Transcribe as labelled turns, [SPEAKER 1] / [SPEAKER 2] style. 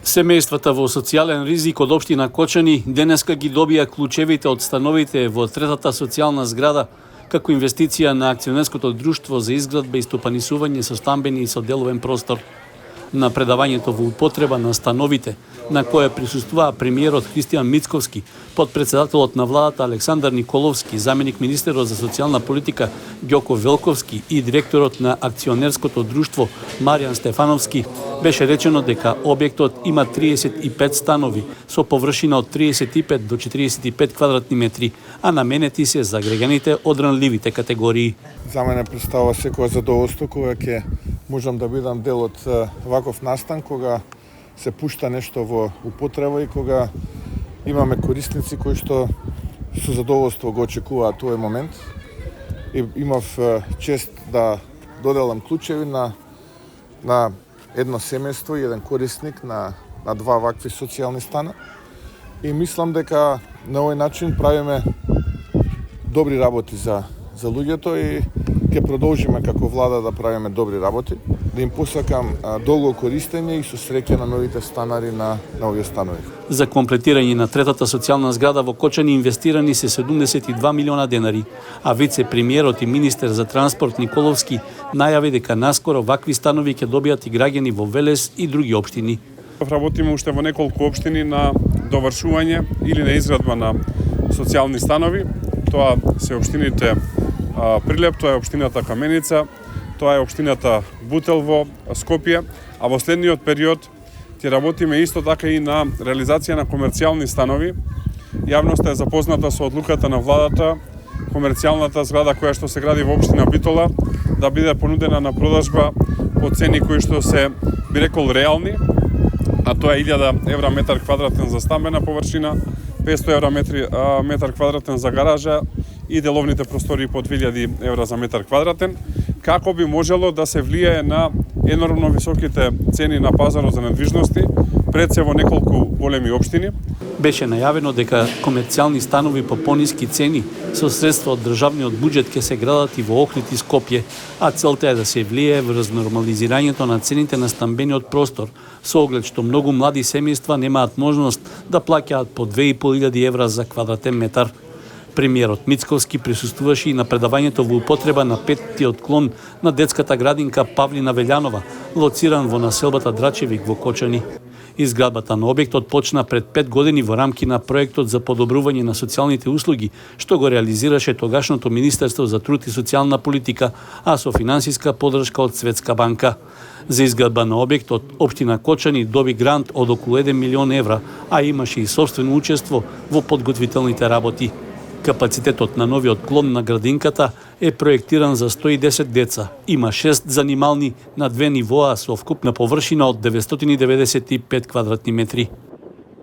[SPEAKER 1] Семејствата во социјален ризик од општина Кочани денеска ги добија клучевите од становите во третата социјална зграда како инвестиција на акционерското друштво за изградба и стопанисување со стамбени и соделовен простор. На предавањето во употреба на становите, на кое присуствуваа премиерот Христијан Мицковски, подпредседателот на владата Александар Николовски, заменик министерот за социјална политика Ѓоко Велковски и директорот на акционерското друштво Маријан Стефановски, беше речено дека објектот има 35 станови со површина од 35 до 45 квадратни метри, а наменети се за граѓаните од ранливите категории.
[SPEAKER 2] За мене представува секоја задоволство кога ќе можам да бидам дел од ваков настан, кога се пушта нешто во употреба и кога имаме корисници кои што со задоволство го очекуваат тој момент. И имав чест да доделам клучеви на едно семејство и еден корисник на два вакви социјални стана. И мислам дека на овој начин правиме добри работи за луѓето и ќе продолжиме како влада да правиме добри работи, да им посакам долго користење и со среќа на новите станари на овие станови.
[SPEAKER 1] За комплетирање на третата социјална зграда во Кочани инвестирани се 72 милиона денари, а вице-премиерот и министер за транспорт Николовски најави дека наскоро вакви станови ќе добијат и граѓани во Велес и други општини.
[SPEAKER 3] Работиме уште во неколку општини на довршување или на изградба на социјални станови. Тоа се општините Прилеп, тоа е општината Каменица, тоа е општината Бутелво, Скопје, а во следниот период ќе работиме исто така и на реализација на комерцијални станови. Јавноста е запозната со одлуката на владата, комерцијалната зграда која што се гради во општина Битола да биде понудена на продажба по цени кои што се, би рекол, реални, а тоа е 1000 евра метар квадратен за стамбена површина, 500 евра метар квадратен за гаража и деловните простори по 2000 евра за метар квадратен, како би можело да се влијае на енормно високите цени на пазарот за недвижности, пред се во неколку големи општини.
[SPEAKER 1] Беше најавено дека комерцијални станови по пониски цени со средства од државниот буџет ќе се градат и во Охрид и Скопје, а целта е да се влијае врз нормализирањето на цените на стамбениот простор, со оглед што многу млади семејства немаат можност да плаќаат по 2500 евра за квадратен метар. Премиерот Мицковски присуствуваше и на предавањето во употреба на петтиот клон на детската градинка Павлина Велјанова, лоциран во населбата Драчевик во Кочани. Изградбата на објектот почна пред 5 години во рамки на проектот за подобрување на социјалните услуги, што го реализираше тогашното Министерство за труд и социјална политика, а со финансиска поддршка од Светска банка. За изградба на објектот, општина Кочани доби грант од околу 1 милион евра, а имаше и собствено учество во подготвителните работи. Капацитетот на новиот клон на градинката е проектиран за 110 деца. Има 6 занимални на 2 нивоа со вкупна површина од 995 квадратни метри.